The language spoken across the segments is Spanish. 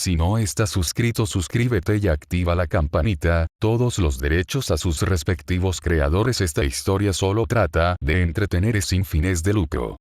Si no estás suscrito, suscríbete y activa la campanita, todos los derechos a sus respectivos creadores. Esta historia solo trata de entretener sin fines de lucro.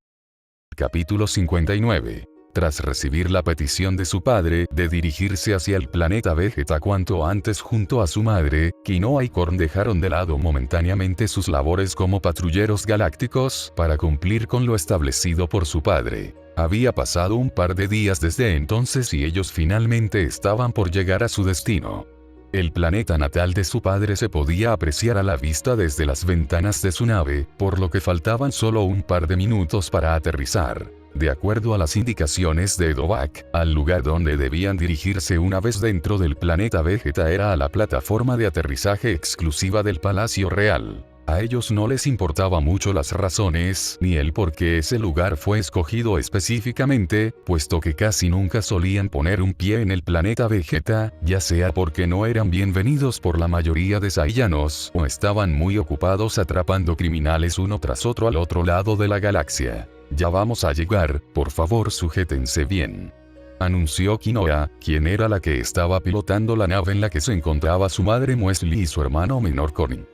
Capítulo 59. Tras recibir la petición de su padre de dirigirse hacia el planeta Vegeta cuanto antes junto a su madre, Kinoa y Korn dejaron de lado momentáneamente sus labores como patrulleros galácticos para cumplir con lo establecido por su padre. Había pasado un par de días desde entonces y ellos finalmente estaban por llegar a su destino. El planeta natal de su padre se podía apreciar a la vista desde las ventanas de su nave, por lo que faltaban solo un par de minutos para aterrizar. De acuerdo a las indicaciones de Dovahk, al lugar donde debían dirigirse una vez dentro del planeta Vegeta era a la plataforma de aterrizaje exclusiva del Palacio Real. A ellos no les importaba mucho las razones ni el por qué ese lugar fue escogido específicamente, puesto que casi nunca solían poner un pie en el planeta Vegeta, ya sea porque no eran bienvenidos por la mayoría de Saiyanos o estaban muy ocupados atrapando criminales uno tras otro al otro lado de la galaxia. Ya vamos a llegar, por favor sujétense bien, anunció Kinoa, quien era la que estaba pilotando la nave en la que se encontraba su madre Muesli y su hermano menor Korn.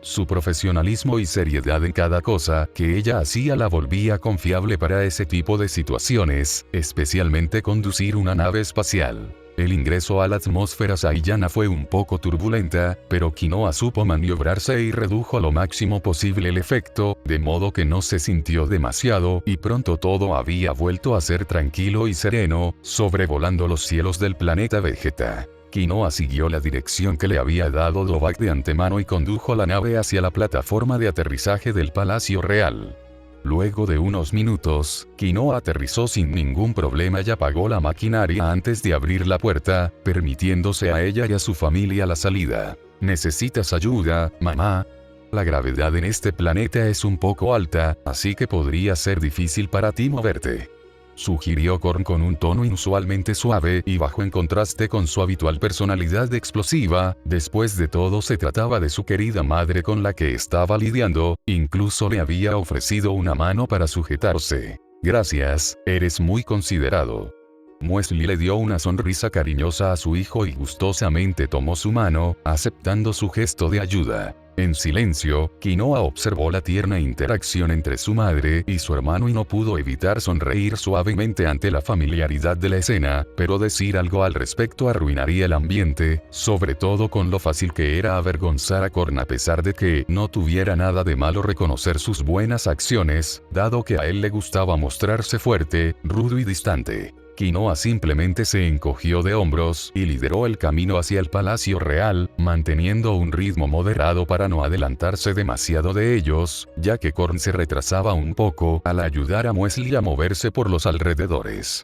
Su profesionalismo y seriedad en cada cosa que ella hacía la volvía confiable para ese tipo de situaciones, especialmente conducir una nave espacial. El ingreso a la atmósfera saiyana fue un poco turbulenta, pero Kinoa supo maniobrarse y redujo a lo máximo posible el efecto, de modo que no se sintió demasiado, y pronto todo había vuelto a ser tranquilo y sereno, sobrevolando los cielos del planeta Vegeta. Kinoa siguió la dirección que le había dado Dovahk de antemano y condujo la nave hacia la plataforma de aterrizaje del Palacio Real. Luego de unos minutos, Kinoa aterrizó sin ningún problema y apagó la maquinaria antes de abrir la puerta, permitiéndose a ella y a su familia la salida. ¿Necesitas ayuda, mamá? La gravedad en este planeta es un poco alta, así que podría ser difícil para ti moverte, sugirió Korn con un tono inusualmente suave y bajo en contraste con su habitual personalidad explosiva. Después de todo se trataba de su querida madre con la que estaba lidiando, incluso le había ofrecido una mano para sujetarse. Gracias, eres muy considerado. Muesli le dio una sonrisa cariñosa a su hijo y gustosamente tomó su mano, aceptando su gesto de ayuda. En silencio, Kinoa observó la tierna interacción entre su madre y su hermano y no pudo evitar sonreír suavemente ante la familiaridad de la escena, pero decir algo al respecto arruinaría el ambiente, sobre todo con lo fácil que era avergonzar a Korn a pesar de que no tuviera nada de malo reconocer sus buenas acciones, dado que a él le gustaba mostrarse fuerte, rudo y distante. Kinoa simplemente se encogió de hombros y lideró el camino hacia el Palacio Real, manteniendo un ritmo moderado para no adelantarse demasiado de ellos, ya que Korn se retrasaba un poco al ayudar a Muesli a moverse por los alrededores.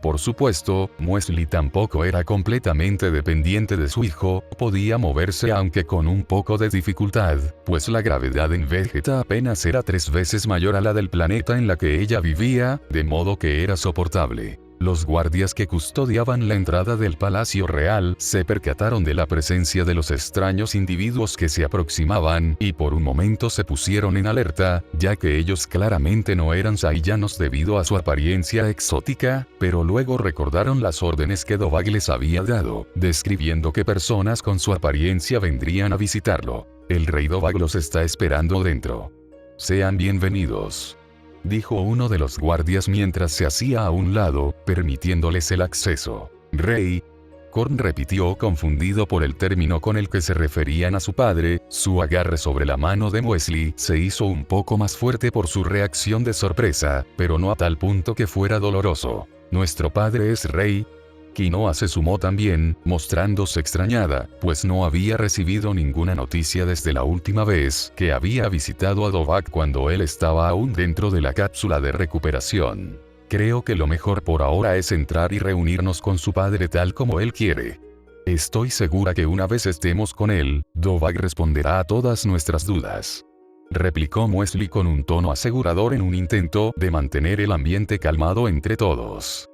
Por supuesto, Muesli tampoco era completamente dependiente de su hijo, podía moverse aunque con un poco de dificultad, pues la gravedad en Vegeta apenas era 3 veces mayor a la del planeta en la que ella vivía, de modo que era soportable. Los guardias que custodiaban la entrada del Palacio Real se percataron de la presencia de los extraños individuos que se aproximaban y por un momento se pusieron en alerta, ya que ellos claramente no eran saiyanos debido a su apariencia exótica, pero luego recordaron las órdenes que Dovahk les había dado, describiendo que personas con su apariencia vendrían a visitarlo. El rey Dovahk los está esperando dentro. Sean bienvenidos, dijo uno de los guardias mientras se hacía a un lado, permitiéndoles el acceso. Rey. Korn repitió confundido por el término con el que se referían a su padre. Su agarre sobre la mano de Muesli se hizo un poco más fuerte por su reacción de sorpresa, pero no a tal punto que fuera doloroso. Nuestro padre es rey. Kinoa se sumó también, mostrándose extrañada, pues no había recibido ninguna noticia desde la última vez que había visitado a Dovahk cuando él estaba aún dentro de la cápsula de recuperación. Creo que lo mejor por ahora es entrar y reunirnos con su padre tal como él quiere. Estoy segura que una vez estemos con él, Dovahk responderá a todas nuestras dudas, replicó Muesli con un tono asegurador en un intento de mantener el ambiente calmado entre todos.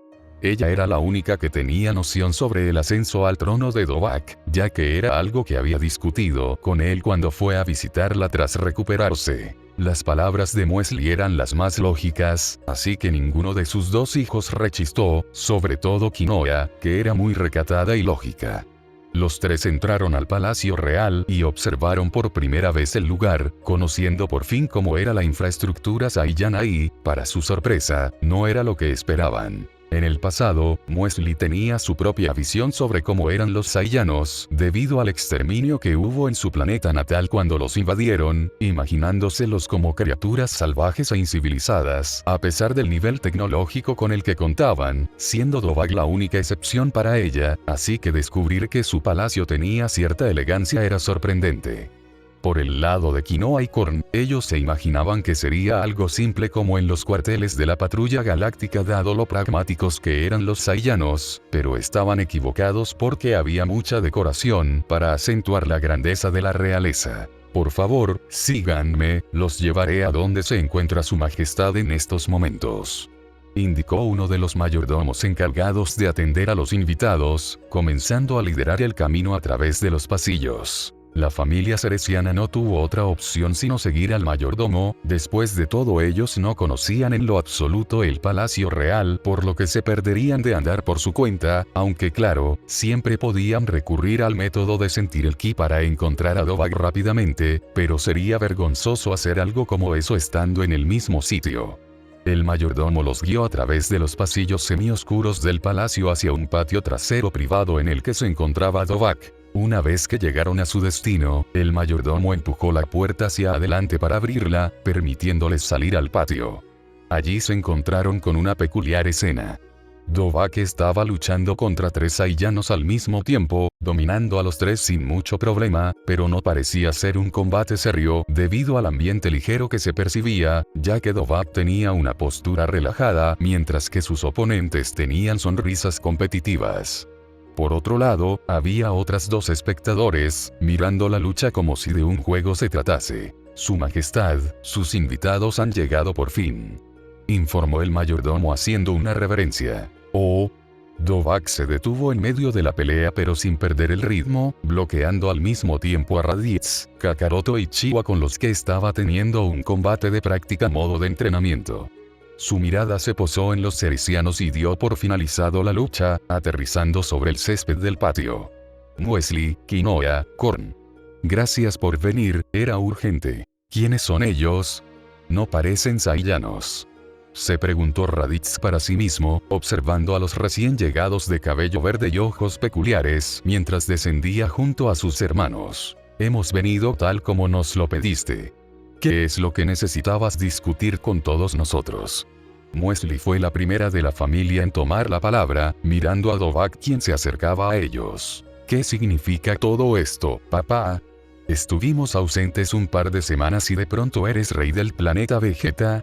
Ella era la única que tenía noción sobre el ascenso al trono de Dovahk, ya que era algo que había discutido con él cuando fue a visitarla tras recuperarse. Las palabras de Muesli eran las más lógicas, así que ninguno de sus dos hijos rechistó, sobre todo Quinoa, que era muy recatada y lógica. Los tres entraron al Palacio Real y observaron por primera vez el lugar, conociendo por fin cómo era la infraestructura Saiyana y, para su sorpresa, no era lo que esperaban. En el pasado, Muesli tenía su propia visión sobre cómo eran los Saiyanos, debido al exterminio que hubo en su planeta natal cuando los invadieron, imaginándoselos como criaturas salvajes e incivilizadas, a pesar del nivel tecnológico con el que contaban, siendo Dovahk la única excepción para ella, así que descubrir que su palacio tenía cierta elegancia era sorprendente. Por el lado de Quinoa y Korn, ellos se imaginaban que sería algo simple como en los cuarteles de la patrulla galáctica dado lo pragmáticos que eran los Saiyanos, pero estaban equivocados porque había mucha decoración para acentuar la grandeza de la realeza. Por favor, síganme, los llevaré a donde se encuentra su majestad en estos momentos, indicó uno de los mayordomos encargados de atender a los invitados, comenzando a liderar el camino a través de los pasillos. La familia ceresiana no tuvo otra opción sino seguir al mayordomo, después de todo ellos no conocían en lo absoluto el Palacio Real, por lo que se perderían de andar por su cuenta, aunque claro, siempre podían recurrir al método de sentir el ki para encontrar a Dovahk rápidamente, pero sería vergonzoso hacer algo como eso estando en el mismo sitio. El mayordomo los guió a través de los pasillos semioscuros del palacio hacia un patio trasero privado en el que se encontraba Dovahk. Una vez que llegaron a su destino, el mayordomo empujó la puerta hacia adelante para abrirla, permitiéndoles salir al patio. Allí se encontraron con una peculiar escena. Dovahk estaba luchando contra tres Saiyanos al mismo tiempo, dominando a los tres sin mucho problema, pero no parecía ser un combate serio debido al ambiente ligero que se percibía, ya que Dovahk tenía una postura relajada, mientras que sus oponentes tenían sonrisas competitivas. Por otro lado, había otras dos espectadores, mirando la lucha como si de un juego se tratase. Su majestad, sus invitados han llegado por fin, informó el mayordomo haciendo una reverencia. Oh. Dovahk se detuvo en medio de la pelea pero sin perder el ritmo, bloqueando al mismo tiempo a Raditz, Kakaroto y Chiwa con los que estaba teniendo un combate de práctica modo de entrenamiento. Su mirada se posó en los ceresianos y dio por finalizado la lucha, aterrizando sobre el césped del patio. Muesli, Quinoa, Korn. Gracias por venir, era urgente. ¿Quiénes son ellos? No parecen Saiyanos, se preguntó Raditz para sí mismo, observando a los recién llegados de cabello verde y ojos peculiares, mientras descendía junto a sus hermanos. Hemos venido tal como nos lo pediste. ¿Qué es lo que necesitabas discutir con todos nosotros? Muesli fue la primera de la familia en tomar la palabra, mirando a Dovahk quien se acercaba a ellos. ¿Qué significa todo esto, papá? Estuvimos ausentes un par de semanas y de pronto eres rey del planeta Vegeta,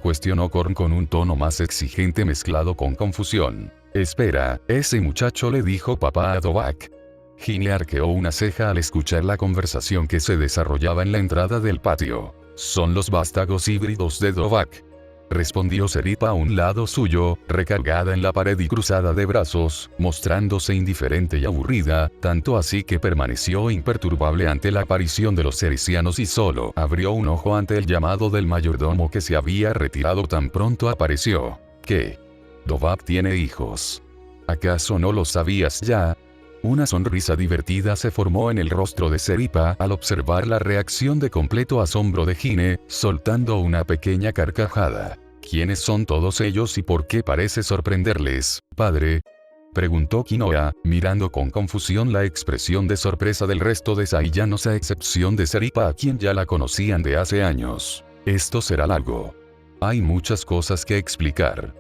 cuestionó Korn con un tono más exigente mezclado con confusión. Espera, ese muchacho le dijo papá a Dovahk. Gine arqueó una ceja al escuchar la conversación que se desarrollaba en la entrada del patio. Son los vástagos híbridos de Dovahk, respondió Seripa a un lado suyo, recargada en la pared y cruzada de brazos, mostrándose indiferente y aburrida, tanto así que permaneció imperturbable ante la aparición de los ceresianos y solo abrió un ojo ante el llamado del mayordomo que se había retirado tan pronto apareció. ¿Qué? Dovahk tiene hijos. ¿Acaso no lo sabías ya? Una sonrisa divertida se formó en el rostro de Seripa al observar la reacción de completo asombro de Gine, soltando una pequeña carcajada. ¿Quiénes son todos ellos y por qué parece sorprenderles, padre? Preguntó Quinoa, mirando con confusión la expresión de sorpresa del resto de Saiyanos a excepción de Seripa a quien ya la conocían de hace años. Esto será largo. Hay muchas cosas que explicar.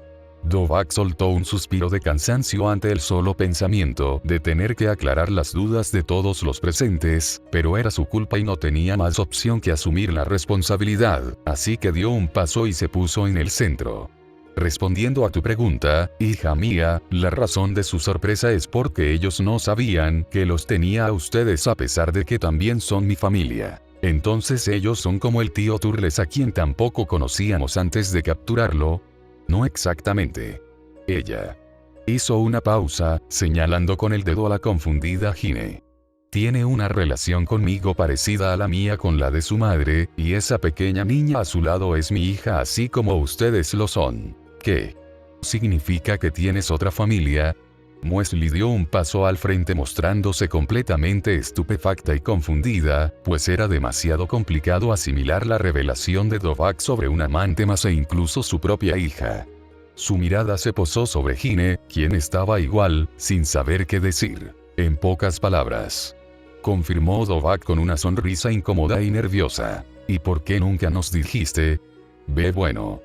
Dovahk soltó un suspiro de cansancio ante el solo pensamiento de tener que aclarar las dudas de todos los presentes, pero era su culpa y no tenía más opción que asumir la responsabilidad, así que dio un paso y se puso en el centro. Respondiendo a tu pregunta, hija mía, la razón de su sorpresa es porque ellos no sabían que los tenía a ustedes a pesar de que también son mi familia. Entonces ellos son como el tío Turles a quien tampoco conocíamos antes de capturarlo. No exactamente. Ella Hizo una pausa, señalando con el dedo a la confundida Hine. Tiene una relación conmigo parecida a la mía con la de su madre, y esa pequeña niña a su lado es mi hija así como ustedes lo son. ¿Qué significa que tienes otra familia? Muesli dio un paso al frente mostrándose completamente estupefacta y confundida, pues era demasiado complicado asimilar la revelación de Dovahk sobre un amante más e incluso su propia hija. Su mirada se posó sobre Hine, quien estaba igual, sin saber qué decir. En pocas palabras, confirmó Dovahk con una sonrisa incómoda y nerviosa. ¿Y por qué nunca nos dijiste? Bueno.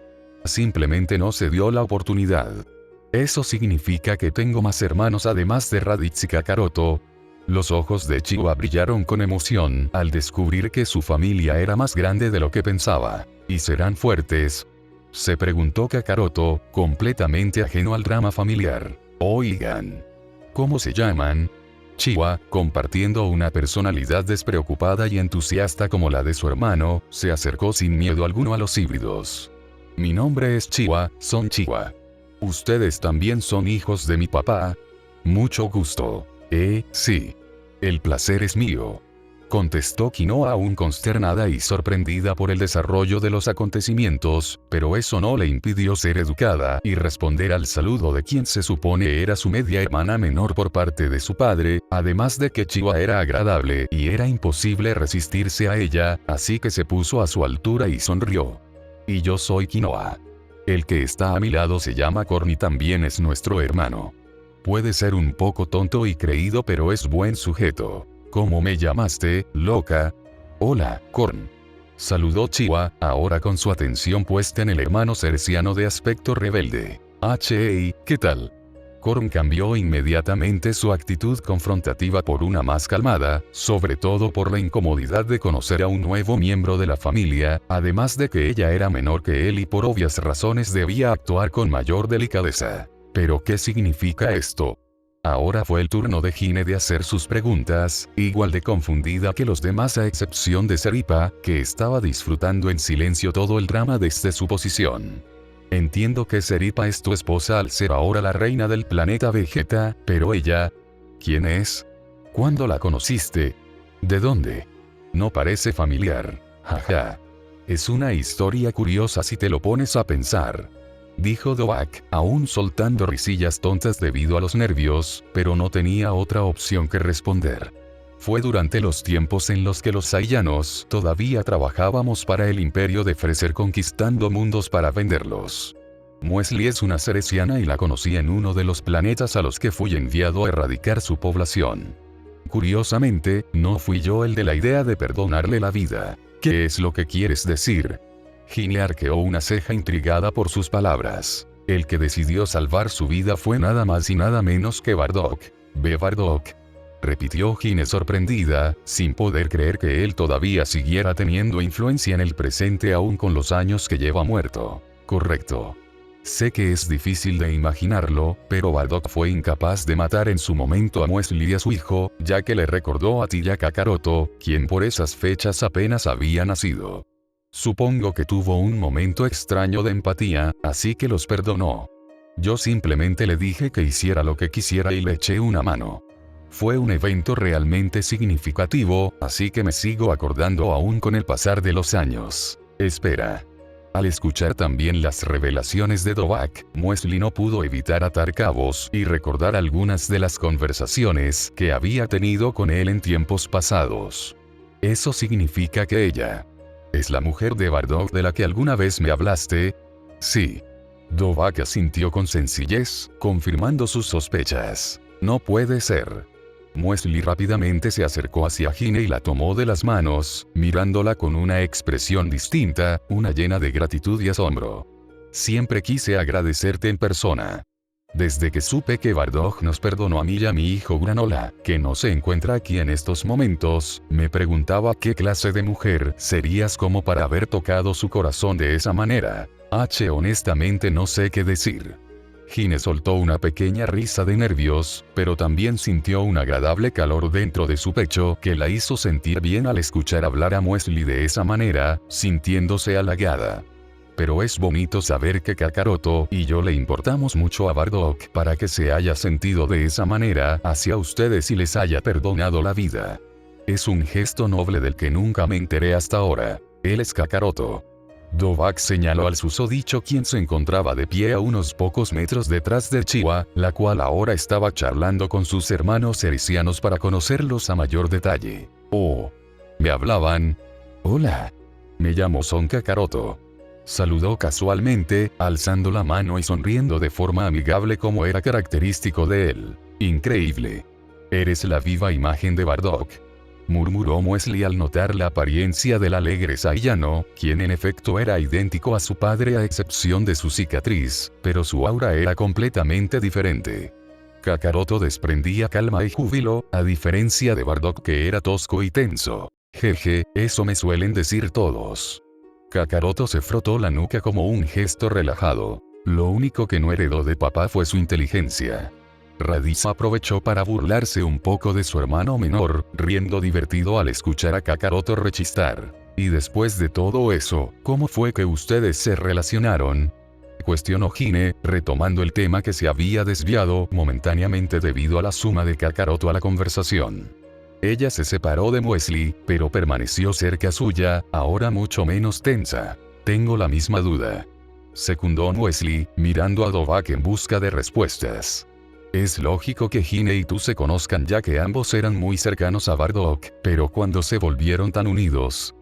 Simplemente no se dio la oportunidad. ¿Eso significa que tengo más hermanos además de Raditz y Kakaroto? Los ojos de Chiwa brillaron con emoción al descubrir que su familia era más grande de lo que pensaba. ¿Y serán fuertes? Se preguntó Kakaroto, completamente ajeno al drama familiar. Oigan. ¿Cómo se llaman? Chiwa, compartiendo una personalidad despreocupada y entusiasta como la de su hermano, se acercó sin miedo alguno a los híbridos. Mi nombre es Chiwa, son Chiwa. ¿Ustedes también son hijos de mi papá? Mucho gusto. Sí. El placer es mío. Contestó Kinoa aún consternada y sorprendida por el desarrollo de los acontecimientos, pero eso no le impidió ser educada y responder al saludo de quien se supone era su media hermana menor por parte de su padre, además de que Chiwa era agradable y era imposible resistirse a ella, así que se puso a su altura y sonrió. Y yo soy Kinoa. El que está a mi lado se llama Korn y también es nuestro hermano. Puede ser un poco tonto y creído pero es buen sujeto. ¿Cómo me llamaste, loca? Hola, Korn. Saludó Chiwa, ahora con su atención puesta en el hermano cerciano de aspecto rebelde. Hey, ¿qué tal? Korn cambió inmediatamente su actitud confrontativa por una más calmada, sobre todo por la incomodidad de conocer a un nuevo miembro de la familia, además de que ella era menor que él y por obvias razones debía actuar con mayor delicadeza. ¿Pero qué significa esto? Ahora fue el turno de Hine de hacer sus preguntas, igual de confundida que los demás a excepción de Seripa, que estaba disfrutando en silencio todo el drama desde su posición. Entiendo que Seripa es tu esposa al ser ahora la reina del planeta Vegeta, pero ella... ¿Quién es? ¿Cuándo la conociste? ¿De dónde? No parece familiar. Jaja. Es una historia curiosa si te lo pones a pensar. Dijo Dovahk, aún soltando risillas tontas debido a los nervios, pero no tenía otra opción que responder. Fue durante los tiempos en los que los Saiyanos todavía trabajábamos para el imperio de Freezer conquistando mundos para venderlos. Muesli es una cereciana y la conocí en uno de los planetas a los que fui enviado a erradicar su población. Curiosamente, no fui yo el de la idea de perdonarle la vida. ¿Qué es lo que quieres decir? Hine arqueó una ceja intrigada por sus palabras. El que decidió salvar su vida fue nada más y nada menos que Bardock. Bardock. Repitió Hine sorprendida, sin poder creer que él todavía siguiera teniendo influencia en el presente aún con los años que lleva muerto. Correcto. Sé que es difícil de imaginarlo, pero Bardock fue incapaz de matar en su momento a Muesli y a su hijo, ya que le recordó a ti y a Kakaroto, quien por esas fechas apenas había nacido. Supongo que tuvo un momento extraño de empatía, así que los perdonó. Yo simplemente le dije que hiciera lo que quisiera y le eché una mano. Fue un evento realmente significativo, así que me sigo acordando aún con el pasar de los años. Espera. Al escuchar también las revelaciones de Dovahk, Muesli no pudo evitar atar cabos y recordar algunas de las conversaciones que había tenido con él en tiempos pasados. ¿Eso significa que ella es la mujer de Bardock de la que alguna vez me hablaste? Sí. Dovahk asintió con sencillez, confirmando sus sospechas. No puede ser. Muesli rápidamente se acercó hacia Hine y la tomó de las manos, mirándola con una expresión distinta, una llena de gratitud y asombro. Siempre quise agradecerte en persona. Desde que supe que Bardock nos perdonó a mí y a mi hijo Granola, que no se encuentra aquí en estos momentos, me preguntaba qué clase de mujer serías como para haber tocado su corazón de esa manera. Honestamente no sé qué decir. Hine soltó una pequeña risa de nervios, pero también sintió un agradable calor dentro de su pecho que la hizo sentir bien al escuchar hablar a Muesli de esa manera, sintiéndose halagada. pero es bonito saber que Kakaroto y yo le importamos mucho a Bardock para que se haya sentido de esa manera hacia ustedes y les haya perdonado la vida. Es un gesto noble del que nunca me enteré hasta ahora. Él es Kakaroto. Dovahk señaló al susodicho, quien se encontraba de pie a unos pocos metros detrás de Chiwa, la cual ahora estaba charlando con sus hermanos erisianos para conocerlos a mayor detalle. Oh. ¿Me hablaban? Hola. Me llamo Son Kakaroto. Saludó casualmente, alzando la mano y sonriendo de forma amigable como era característico de él. Increíble. Eres la viva imagen de Bardock, murmuró Muesli al notar la apariencia del alegre Saiyano, quien en efecto era idéntico a su padre a excepción de su cicatriz, pero su aura era completamente diferente. Kakaroto desprendía calma y júbilo, a diferencia de Bardock, que era tosco y tenso. Jeje, eso me suelen decir todos. Kakaroto se frotó la nuca como un gesto relajado. Lo único que no heredó de papá fue su inteligencia. Raditz aprovechó para burlarse un poco de su hermano menor, riendo divertido al escuchar a Kakaroto rechistar. Y después de todo eso, ¿cómo fue que ustedes se relacionaron?, cuestionó Hime, retomando el tema que se había desviado momentáneamente debido a la suma de Kakaroto a la conversación. Ella se separó de Muesli, pero permaneció cerca suya, ahora mucho menos tensa. Tengo la misma duda, secundó Muesli, mirando a Dovahk en busca de respuestas. Es lógico que Hime y tú se conozcan, ya que ambos eran muy cercanos a Bardock, pero cuando se volvieron tan unidos.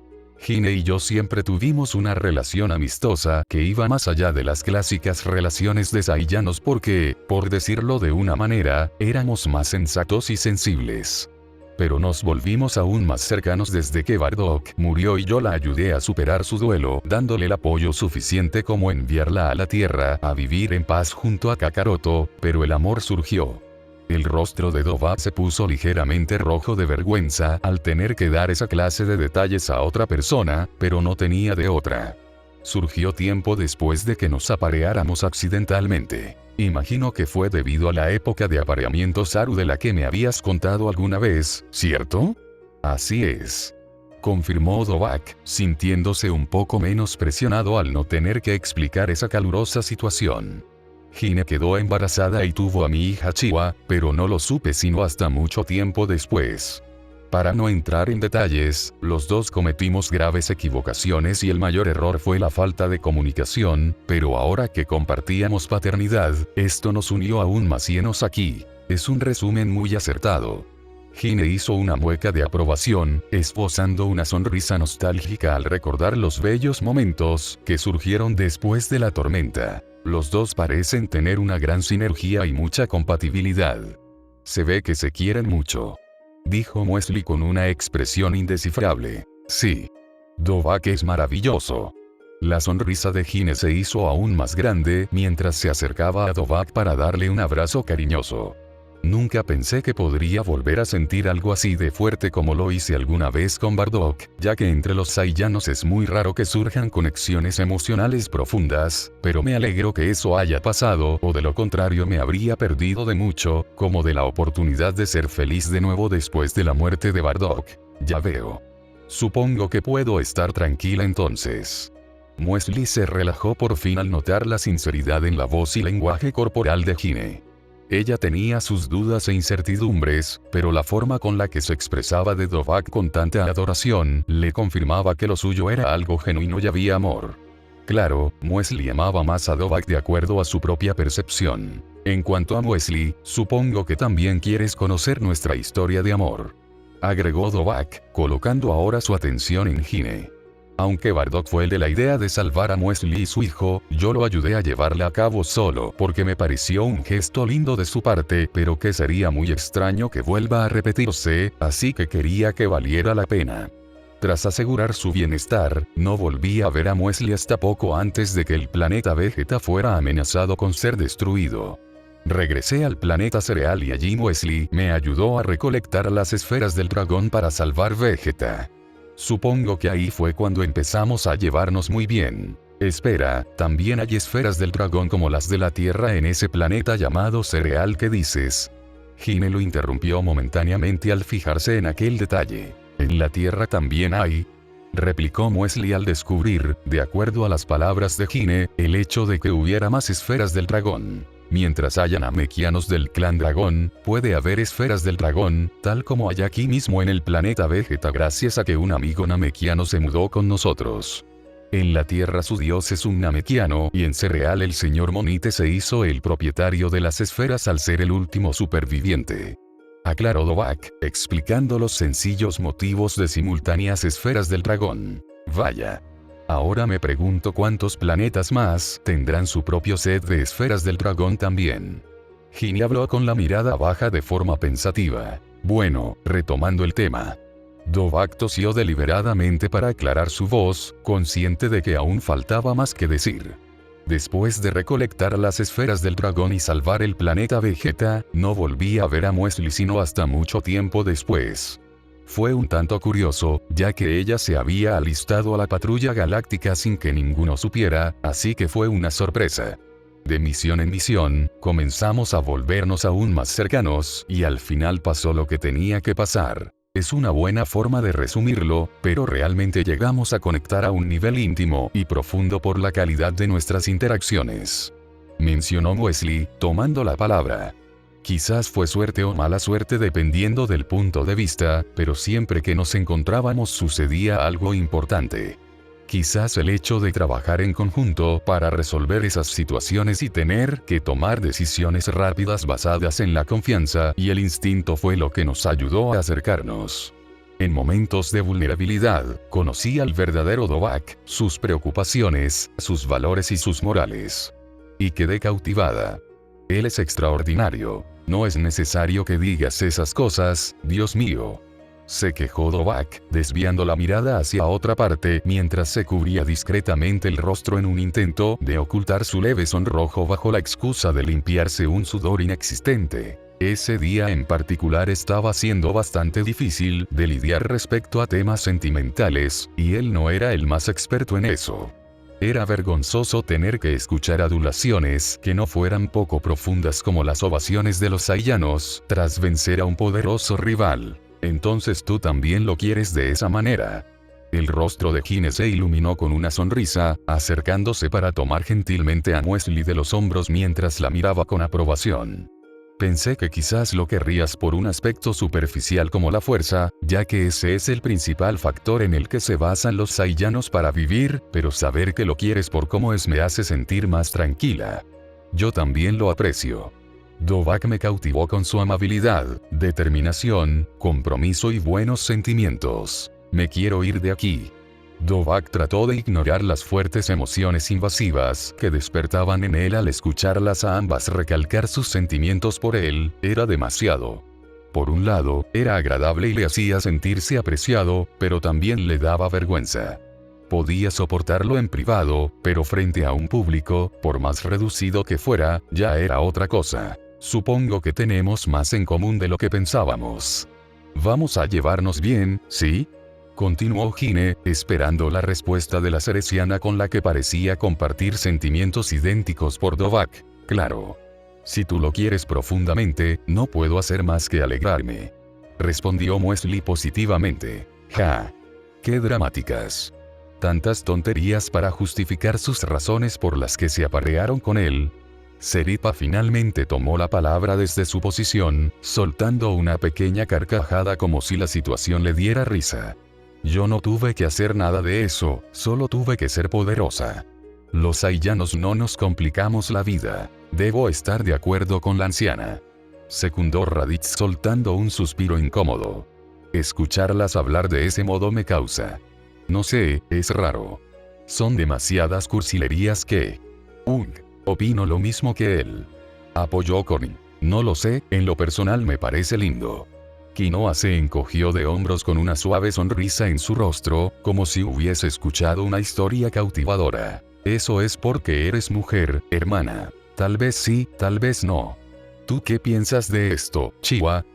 Hime y yo siempre tuvimos una relación amistosa que iba más allá de las clásicas relaciones de Saiyanos porque, por decirlo de una manera, éramos más sensatos y sensibles. Pero nos volvimos aún más cercanos desde que Bardock murió y yo la ayudé a superar su duelo, dándole el apoyo suficiente como enviarla a la Tierra a vivir en paz junto a Kakaroto, pero el amor surgió. El rostro de Dovahk se puso ligeramente rojo de vergüenza al tener que dar esa clase de detalles a otra persona, pero no tenía de otra. Surgió tiempo después de que nos apareáramos accidentalmente. Imagino que fue debido a la época de apareamiento Saru de la que me habías contado alguna vez, ¿cierto? Así es, confirmó Dovahk, sintiéndose un poco menos presionado al no tener que explicar esa calurosa situación. Hime quedó embarazada y tuvo a mi hija Chiwa, pero no lo supe sino hasta mucho tiempo después. Para no entrar en detalles, los dos cometimos graves equivocaciones y el mayor error fue la falta de comunicación, pero ahora que compartíamos paternidad, esto nos unió aún más y enos aquí. Es un resumen muy acertado. Hime hizo una mueca de aprobación, esbozando una sonrisa nostálgica al recordar los bellos momentos que surgieron después de la tormenta. Los dos parecen tener una gran sinergia y mucha compatibilidad. Se ve que se quieren mucho, dijo Muesli con una expresión indescifrable. Sí. Dovahk es maravilloso. La sonrisa de Hime se hizo aún más grande mientras se acercaba a Dovahk para darle un abrazo cariñoso. Nunca pensé que podría volver a sentir algo así de fuerte como lo hice alguna vez con Bardock, ya que entre los Saiyanos es muy raro que surjan conexiones emocionales profundas, pero me alegro que eso haya pasado, o de lo contrario me habría perdido de mucho, como de la oportunidad de ser feliz de nuevo después de la muerte de Bardock. Ya veo. Supongo que puedo estar tranquila entonces. Muesli se relajó por fin al notar la sinceridad en la voz y lenguaje corporal de Hime. Ella tenía sus dudas e incertidumbres, pero la forma con la que se expresaba de Dovahk con tanta adoración le confirmaba que lo suyo era algo genuino y había amor. Claro, Muesli amaba más a Dovahk de acuerdo a su propia percepción. En cuanto a Muesli, supongo que también quieres conocer nuestra historia de amor, agregó Dovahk, colocando ahora su atención en Hime. Aunque Bardock fue el de la idea de salvar a Muesli y su hijo, yo lo ayudé a llevarla a cabo solo porque me pareció un gesto lindo de su parte, pero que sería muy extraño que vuelva a repetirse, así que quería que valiera la pena. Tras asegurar su bienestar, no volví a ver a Muesli hasta poco antes de que el planeta Vegeta fuera amenazado con ser destruido. Regresé al planeta Cereal y allí Muesli me ayudó a recolectar las esferas del dragón para salvar Vegeta. Supongo que ahí fue cuando empezamos a llevarnos muy bien. Espera, ¿también hay esferas del dragón como las de la Tierra en ese planeta llamado Cereal que dices? Hime lo interrumpió momentáneamente al fijarse en aquel detalle. ¿En la Tierra también hay? replicó Muesli al descubrir, de acuerdo a las palabras de Hine, el hecho de que hubiera más esferas del dragón. Mientras haya namekianos del clan dragón, puede haber esferas del dragón, tal como hay aquí mismo en el planeta Vegeta gracias a que un amigo namekiano se mudó con nosotros. En la Tierra su dios es un namekiano y en Cereal el señor Monite se hizo el propietario de las esferas al ser el último superviviente. Aclaró Dovahk, explicando los sencillos motivos de simultáneas esferas del dragón. Vaya. Ahora me pregunto cuántos planetas más tendrán su propio set de esferas del dragón también. Hine habló con la mirada baja de forma pensativa. Bueno, retomando el tema. Dovahk tosió deliberadamente para aclarar su voz, consciente de que aún faltaba más que decir. Después de recolectar las esferas del dragón y salvar el planeta Vegeta, no volví a ver a Muesli sino hasta mucho tiempo después. Fue un tanto curioso, ya que ella se había alistado a la patrulla galáctica sin que ninguno supiera, así que fue una sorpresa. De misión en misión, comenzamos a volvernos aún más cercanos, y al final pasó lo que tenía que pasar. Es una buena forma de resumirlo, pero realmente llegamos a conectar a un nivel íntimo y profundo por la calidad de nuestras interacciones. Mencionó Muesli, tomando la palabra. Quizás fue suerte o mala suerte dependiendo del punto de vista, pero siempre que nos encontrábamos sucedía algo importante. Quizás el hecho de trabajar en conjunto para resolver esas situaciones y tener que tomar decisiones rápidas basadas en la confianza y el instinto fue lo que nos ayudó a acercarnos. En momentos de vulnerabilidad, conocí al verdadero Dovahk, sus preocupaciones, sus valores y sus morales. Y quedé cautivada. Él es extraordinario. No es necesario que digas esas cosas, Dios mío. Se quejó Dovahk, desviando la mirada hacia otra parte mientras se cubría discretamente el rostro en un intento de ocultar su leve sonrojo bajo la excusa de limpiarse un sudor inexistente. Ese día en particular estaba siendo bastante difícil de lidiar respecto a temas sentimentales, y él no era el más experto en eso. Era vergonzoso tener que escuchar adulaciones que no fueran poco profundas como las ovaciones de los Saiyanos tras vencer a un poderoso rival. Entonces tú también lo quieres de esa manera. El rostro de Hine se iluminó con una sonrisa, acercándose para tomar gentilmente a Muesli de los hombros mientras la miraba con aprobación. Pensé que quizás lo querrías por un aspecto superficial como la fuerza, ya que ese es el principal factor en el que se basan los Saiyanos para vivir, pero saber que lo quieres por cómo es me hace sentir más tranquila. Yo también lo aprecio. Dovahk me cautivó con su amabilidad, determinación, compromiso y buenos sentimientos. Me quiero ir de aquí. Dovahk trató de ignorar las fuertes emociones invasivas que despertaban en él al escucharlas a ambas recalcar sus sentimientos por él, era demasiado. Por un lado, era agradable y le hacía sentirse apreciado, pero también le daba vergüenza. Podía soportarlo en privado, pero frente a un público, por más reducido que fuera, ya era otra cosa. Supongo que tenemos más en común de lo que pensábamos. Vamos a llevarnos bien, ¿sí? Continuó Hine, esperando la respuesta de la ceresiana con la que parecía compartir sentimientos idénticos por Dovahk. Claro. Si tú lo quieres profundamente, no puedo hacer más que alegrarme. Respondió Muesli positivamente. Ja. Qué dramáticas. Tantas tonterías para justificar sus razones por las que se aparearon con él. Seripa finalmente tomó la palabra desde su posición, soltando una pequeña carcajada como si la situación le diera risa. Yo no tuve que hacer nada de eso, solo tuve que ser poderosa. Los Saiyanos no nos complicamos la vida. Debo estar de acuerdo con la anciana. Secundó Raditz soltando un suspiro incómodo. Escucharlas hablar de ese modo me causa. No sé, es raro. Son demasiadas cursilerías que... Opino lo mismo que él. Apoyó Corny. No lo sé, en lo personal me parece lindo. Quinoa se encogió de hombros con una suave sonrisa en su rostro, como si hubiese escuchado una historia cautivadora. Eso es porque eres mujer, hermana. Tal vez sí, tal vez no. ¿Tú qué piensas de esto, Chiwa?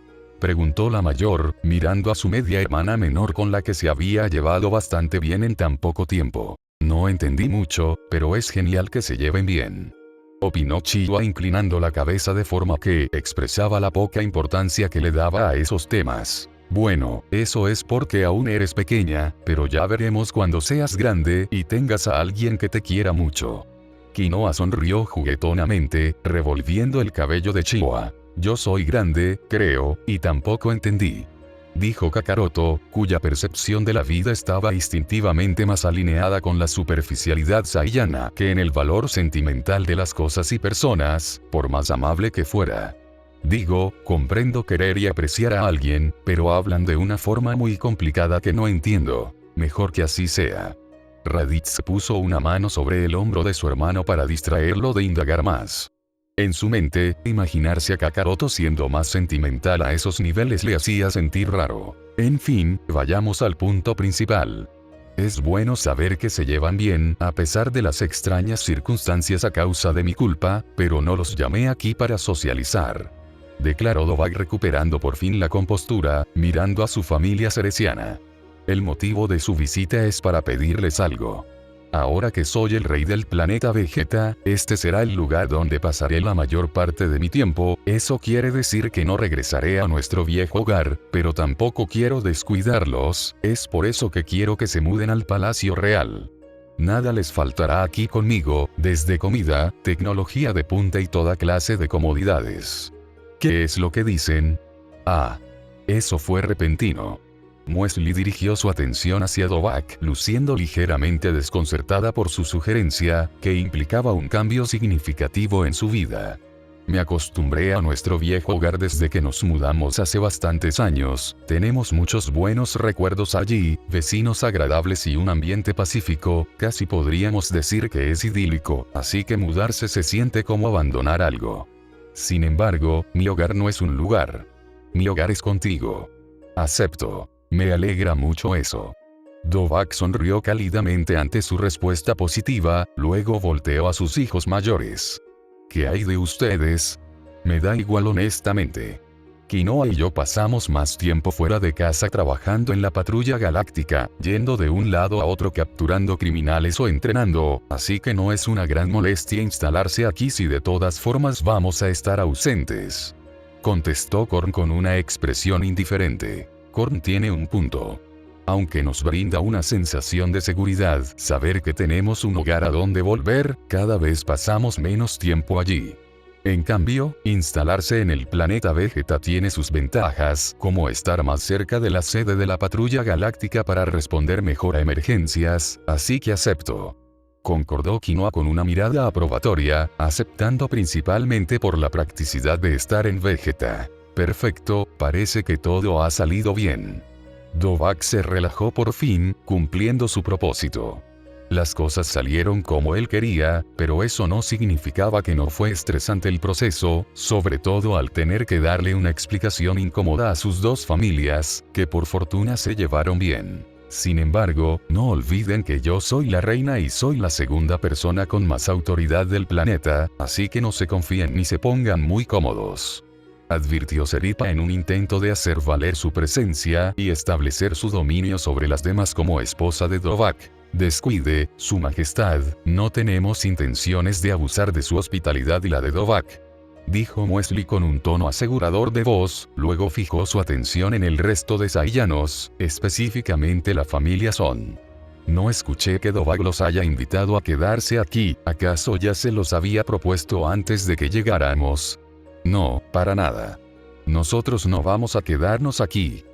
Preguntó la mayor, mirando a su media hermana menor con la que se había llevado bastante bien en tan poco tiempo. No entendí mucho, pero es genial que se lleven bien. Opinó Chiwa inclinando la cabeza de forma que expresaba la poca importancia que le daba a esos temas. Bueno, eso es porque aún eres pequeña, pero ya veremos cuando seas grande y tengas a alguien que te quiera mucho. Quinoa sonrió juguetonamente, revolviendo el cabello de Chiwa. Yo soy grande, creo, y tampoco entendí. Dijo Kakaroto, cuya percepción de la vida estaba instintivamente más alineada con la superficialidad saiyana que en el valor sentimental de las cosas y personas, por más amable que fuera. Digo, comprendo querer y apreciar a alguien, pero hablan de una forma muy complicada que no entiendo. Mejor que así sea. Raditz puso una mano sobre el hombro de su hermano para distraerlo de indagar más. En su mente, imaginarse a Kakaroto siendo más sentimental a esos niveles le hacía sentir raro. En fin, vayamos al punto principal. Es bueno saber que se llevan bien, a pesar de las extrañas circunstancias a causa de mi culpa, pero no los llamé aquí para socializar. Declaró Dovahk recuperando por fin la compostura, mirando a su familia ceresiana. El motivo de su visita es para pedirles algo. Ahora que soy el rey del planeta Vegeta, este será el lugar donde pasaré la mayor parte de mi tiempo. Eso quiere decir que no regresaré a nuestro viejo hogar, pero tampoco quiero descuidarlos, es por eso que quiero que se muden al Palacio Real. Nada les faltará aquí conmigo, desde comida, tecnología de punta y toda clase de comodidades. ¿Qué es lo que dicen? Ah. Eso fue repentino. Muesli dirigió su atención hacia Dovahk, luciendo ligeramente desconcertada por su sugerencia, que implicaba un cambio significativo en su vida. Me acostumbré a nuestro viejo hogar desde que nos mudamos hace bastantes años, tenemos muchos buenos recuerdos allí, vecinos agradables y un ambiente pacífico, casi podríamos decir que es idílico, así que mudarse se siente como abandonar algo. Sin embargo, mi hogar no es un lugar. Mi hogar es contigo. Acepto. Me alegra mucho eso. Dovahk sonrió cálidamente ante su respuesta positiva, luego volteó a sus hijos mayores. ¿Qué hay de ustedes? Me da igual honestamente. Quinoa y yo pasamos más tiempo fuera de casa trabajando en la patrulla galáctica, yendo de un lado a otro capturando criminales o entrenando, así que no es una gran molestia instalarse aquí si de todas formas vamos a estar ausentes. Contestó Korn con una expresión indiferente. Korn tiene un punto. Aunque nos brinda una sensación de seguridad, saber que tenemos un hogar a donde volver, cada vez pasamos menos tiempo allí. En cambio, instalarse en el planeta Vegeta tiene sus ventajas, como estar más cerca de la sede de la patrulla galáctica para responder mejor a emergencias, así que acepto. Concordó Quinoa con una mirada aprobatoria, aceptando principalmente por la practicidad de estar en Vegeta. Perfecto, parece que todo ha salido bien. Dovahk se relajó por fin, cumpliendo su propósito. Las cosas salieron como él quería, pero eso no significaba que no fue estresante el proceso, sobre todo al tener que darle una explicación incómoda a sus dos familias, que por fortuna se llevaron bien. Sin embargo, no olviden que yo soy la reina y soy la segunda persona con más autoridad del planeta, así que no se confíen ni se pongan muy cómodos. Advirtió Seripa en un intento de hacer valer su presencia y establecer su dominio sobre las demás como esposa de Dovahk. Descuide, su majestad, no tenemos intenciones de abusar de su hospitalidad y la de Dovahk. Dijo Muesli con un tono asegurador de voz, luego fijó su atención en el resto de saiyanos, específicamente la familia Son. No escuché que Dovahk los haya invitado a quedarse aquí, ¿acaso ya se los había propuesto antes de que llegáramos? No, para nada. Nosotros no vamos a quedarnos aquí.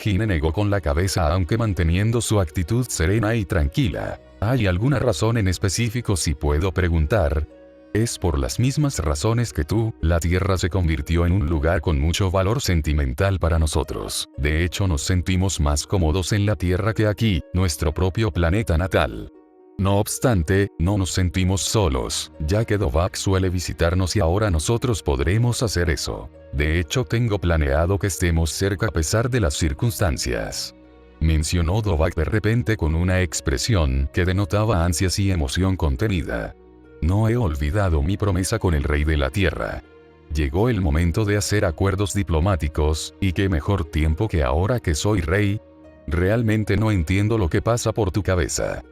Hine negó con la cabeza aunque manteniendo su actitud serena y tranquila. ¿Hay alguna razón en específico si puedo preguntar? Es por las mismas razones que tú, la Tierra se convirtió en un lugar con mucho valor sentimental para nosotros. De hecho nos sentimos más cómodos en la Tierra que aquí, nuestro propio planeta natal. No obstante, no nos sentimos solos, ya que Dovahk suele visitarnos y ahora nosotros podremos hacer eso. De hecho tengo planeado que estemos cerca a pesar de las circunstancias. Mencionó Dovahk de repente con una expresión que denotaba ansias y emoción contenida. No he olvidado mi promesa con el rey de la tierra. Llegó el momento de hacer acuerdos diplomáticos, y qué mejor tiempo que ahora que soy rey. Realmente no entiendo lo que pasa por tu cabeza.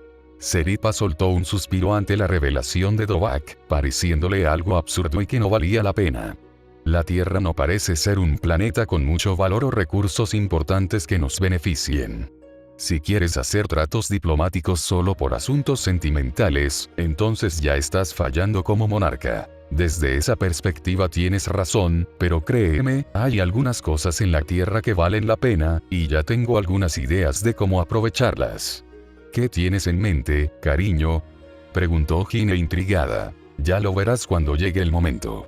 Seripa soltó un suspiro ante la revelación de Dovahk, pareciéndole algo absurdo y que no valía la pena. La Tierra no parece ser un planeta con mucho valor o recursos importantes que nos beneficien. Si quieres hacer tratos diplomáticos solo por asuntos sentimentales, entonces ya estás fallando como monarca. Desde esa perspectiva tienes razón, pero créeme, hay algunas cosas en la Tierra que valen la pena, y ya tengo algunas ideas de cómo aprovecharlas. ¿Qué tienes en mente, cariño?, preguntó Gine intrigada. Ya lo verás cuando llegue el momento.